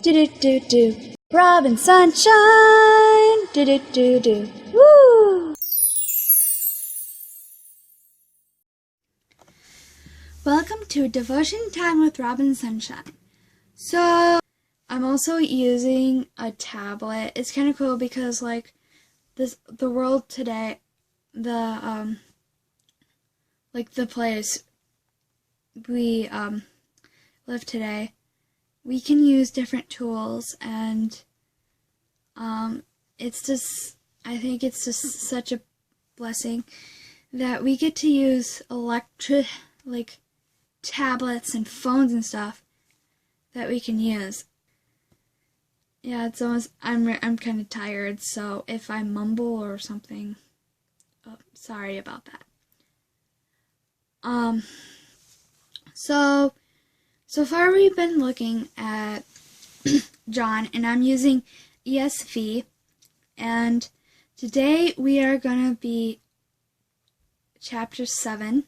Do do do do. Robyn Sunshine. Do do do do. Woo! Welcome to Devotion Time with Robyn Sunshine. So, I'm also using a tablet. It's kind of cool because the world today, the place we live today, we can use different tools, and I think it's just such a blessing that we get to use tablets and phones and stuff that we can use. Yeah, it's almost, I'm kind of tired, so if I mumble or something, sorry about that. So far we've been looking at John, and I'm using ESV, and today we are going to be chapter 7.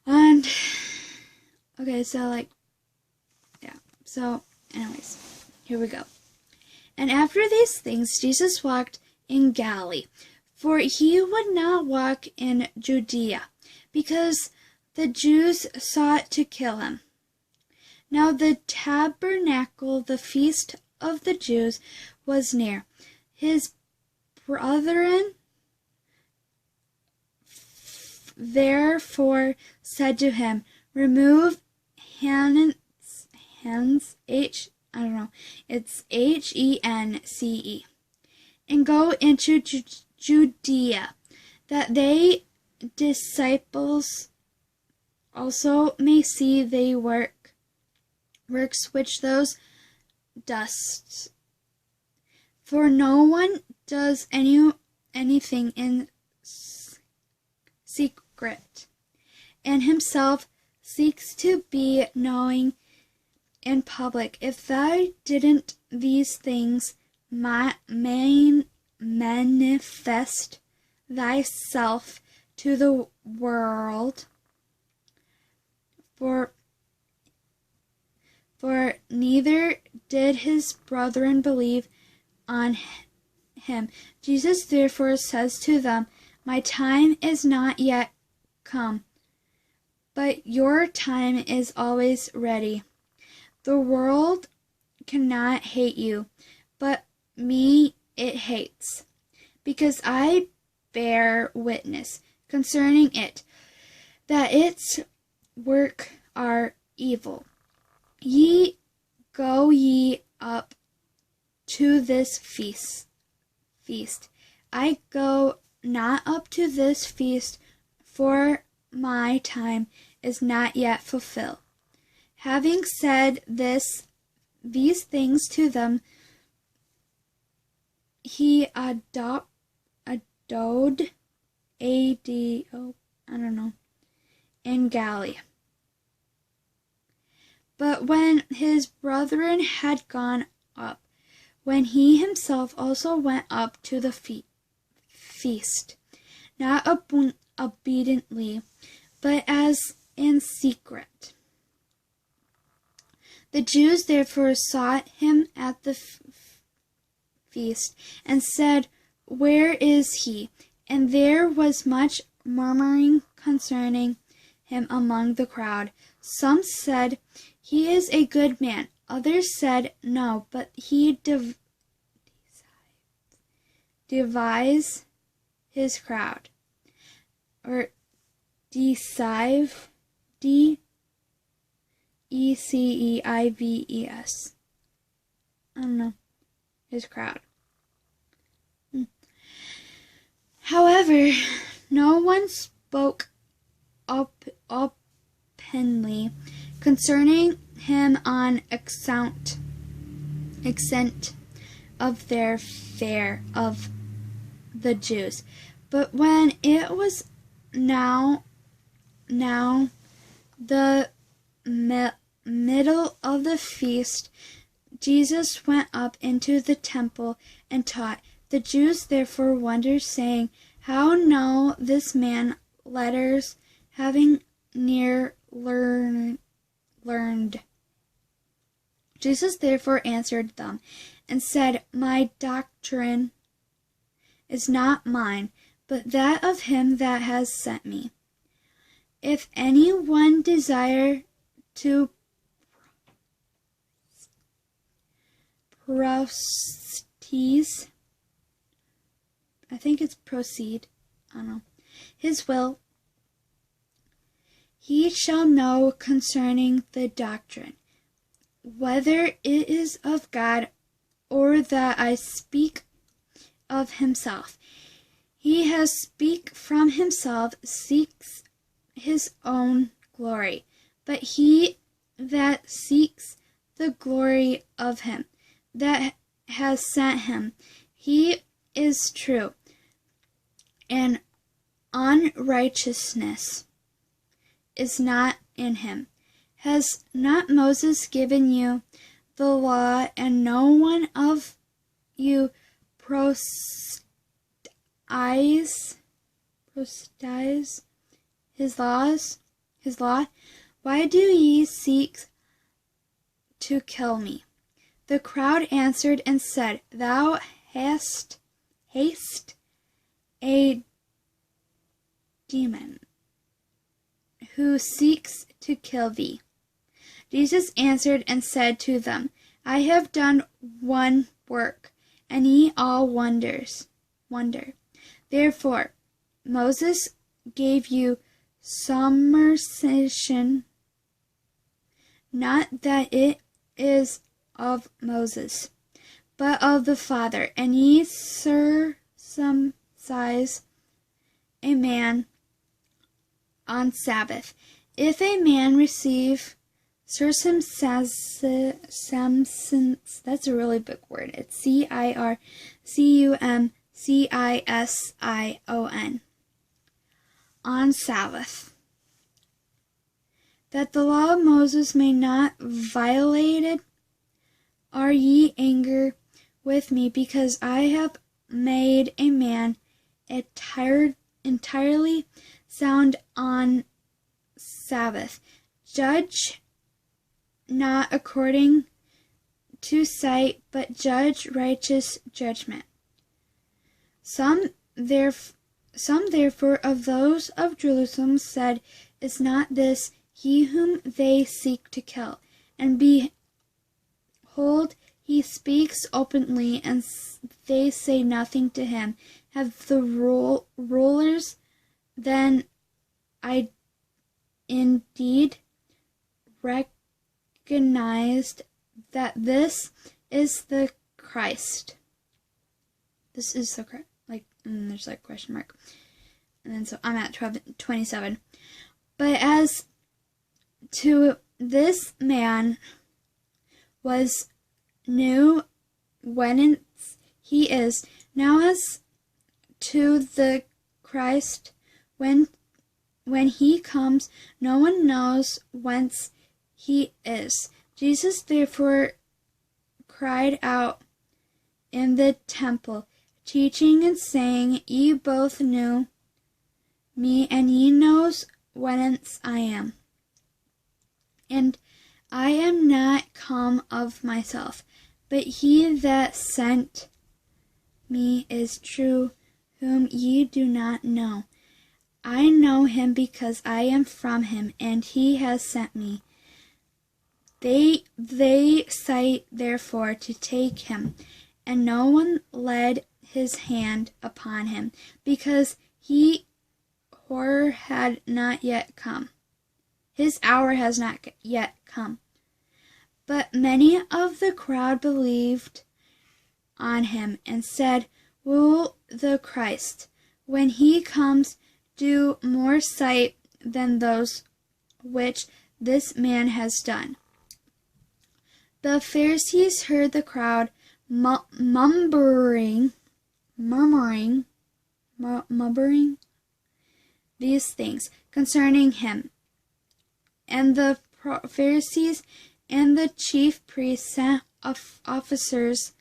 And, okay, so anyways, here we go. And after these things, Jesus walked in Galilee, for he would not walk in Judea, because the Jews sought to kill him. Now the tabernacle, the feast of the Jews, was near. His brethren therefore said to him, Remove Hence, Hence, and go into Judea, that they disciples also may see the works which those dost. For no one does anything in secret, and himself seeks to be known in public. If thou didn't these things manifest thyself to the world, for neither did his brethren believe on him. Jesus therefore says to them, My time is not yet come, but your time is always ready. The world cannot hate you, but me it hates, because I bear witness concerning it, that its work are evil. Go ye up to this feast. I go not up to this feast, for my time is not yet fulfilled. Having said these things to them, he abode in Galilee. But when his brethren had gone up, when he himself also went up to the feast, not obediently, but as in secret. The Jews therefore sought him at the feast, and said, Where is he? And there was much murmuring concerning him among the crowd. Some said, He is a good man. Others said, No, but he divides his crowd. Or deceives. Deceives. I don't know. His crowd. However, no one spoke openly concerning him on account of their fear of the Jews. But when it was now the middle of the feast, Jesus went up into the temple and taught. The Jews therefore wondered, saying, How know this man letters, having near learned Jesus therefore answered them and said, My doctrine is not mine, but that of him that has sent me. If any one desire to proceed, I don't know, his will, he shall know concerning the doctrine, whether it is of God or that I speak of himself. He has speak from himself, seeks his own glory, but he that seeks the glory of him that has sent him, he is true, and unrighteousness is not in him. Has not Moses given you the law, and no one of you proselytize his law? Why do ye seek to kill me? The crowd answered and said, Thou hast a demon who seeks to kill thee. Jesus answered and said to them, I have done one work, and ye all wonder. Therefore Moses gave you circumcision, not that it is of Moses, but of the Father, and ye circumcise a man on Sabbath. If a man receive circumcision, that's a really big word. It's circumcision on Sabbath, that the law of Moses may not violated, are ye angry with me, because I have made a man entirely sound on Sabbath? Judge not according to sight, but judge righteous judgment. Some therefore of those of Jerusalem said, Is not this he whom they seek to kill? And behold, he speaks openly, and they say nothing to him. Have the rulers then indeed recognized that this is the Christ? This is the Christ. And there's question mark. And then so I'm at 27. But as to this man was new whence he is, now as to the Christ, when he comes, no one knows whence he is. Jesus therefore cried out in the temple, teaching and saying, Ye both knew me, and ye knows whence I am. And I am not come of myself, but he that sent me is true, whom ye do not know. I know him because I am from him, and he has sent me. They sought therefore to take him, and no one laid his hand upon him, because his hour had not yet come. His hour has not yet come. But many of the crowd believed on him, and said, Will the Christ, when he comes, do more sight than those which this man has done? The Pharisees heard the crowd murmuring these things concerning him. And the Pharisees and the chief priests sent officers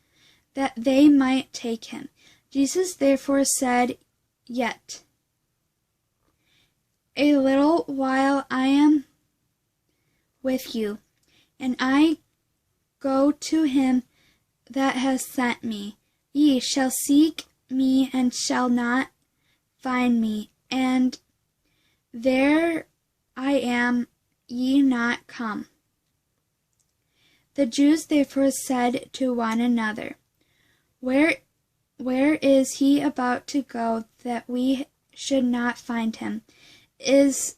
that they might take him. Jesus therefore said, Yet a little while I am with you, and I go to him that has sent me. Ye shall seek me and shall not find me, and there I am ye not come. The Jews therefore said to one another, Where is he about to go that we should not find him? Is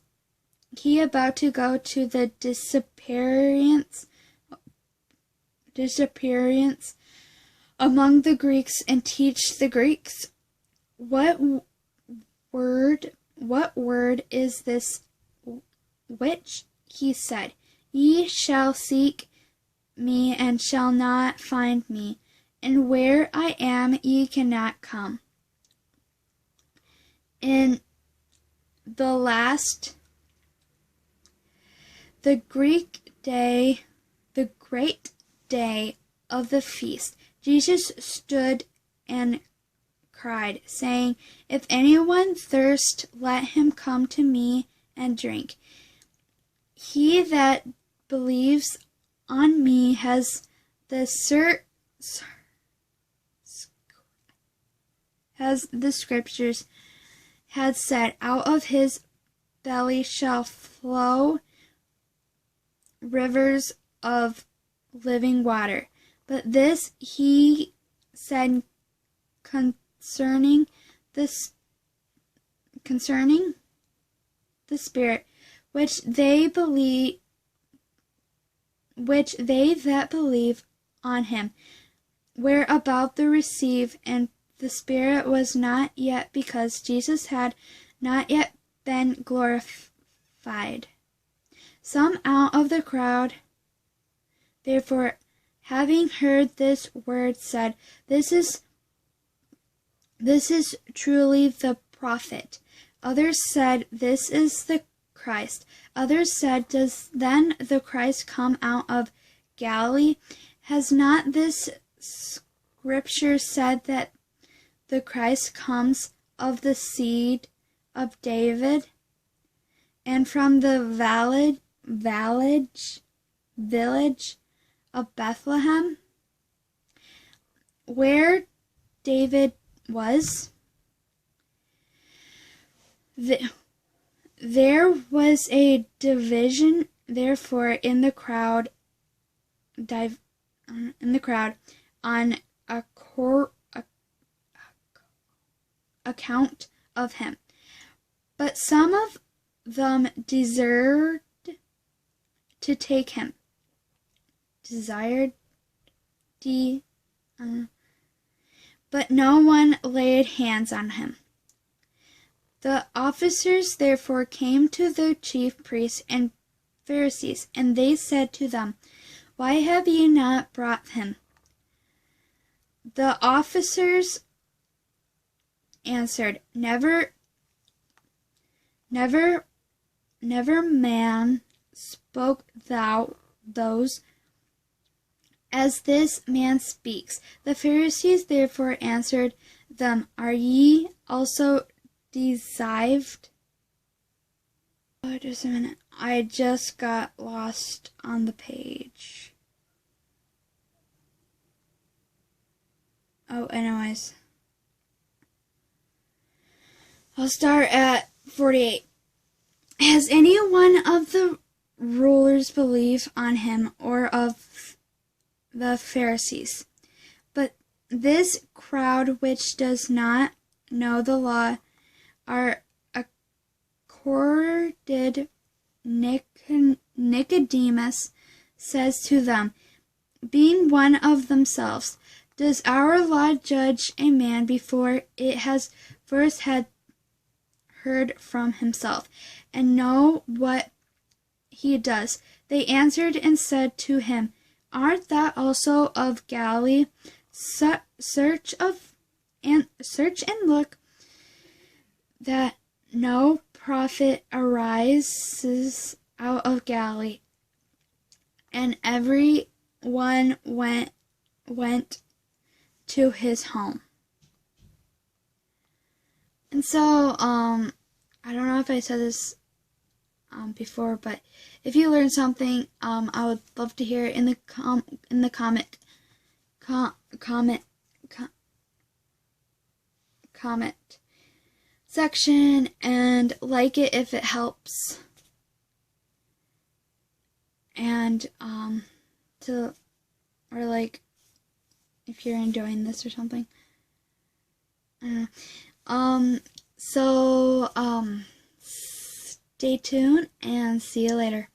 he about to go to the disappearance among the Greeks and teach the Greeks? What word is this which he said, Ye shall seek me and shall not find me, and where I am ye cannot come? In the great day of the feast, Jesus stood and cried, saying, If anyone thirst, let him come to me and drink. He that believes on me, has the scriptures had said, out of his belly shall flow rivers of living water. But this he said concerning the Spirit, which they that believe on him were about to receive, and the Spirit was not yet, because Jesus had not yet been glorified. Some out of the crowd, therefore, having heard this word, said, This is truly the prophet. Others said, This is the Christ. Others said, Does then the Christ come out of Galilee? Has not this scripture said that the Christ comes of the seed of David, and from the village of Bethlehem, where David was? There was a division, therefore, in the crowd on account of him. But some of them desired to take him. But no one laid hands on him. The officers therefore came to the chief priests and Pharisees, and they said to them, Why have ye not brought him? The officers answered, Never man spoke thou those as this man speaks. The Pharisees therefore answered them, Are ye also deceived? Oh, just a minute. I just got lost on the page. Oh, anyways. I'll start at 48. Has any one of the rulers believed on him, or of the Pharisees? But this crowd which does not know the law are accorded. Nicodemus says to them, being one of themselves, Does our law judge a man before it has first had heard from himself, and know what he does? They answered and said to him, Art thou also of Galilee? Search and look, that no prophet arises out of Galilee. And every one went to his home. And so, I don't know if I said this before, but if you learned something, I would love to hear it in the comment section, and like it if it helps, and or like if you're enjoying this or something. So stay tuned and see you later.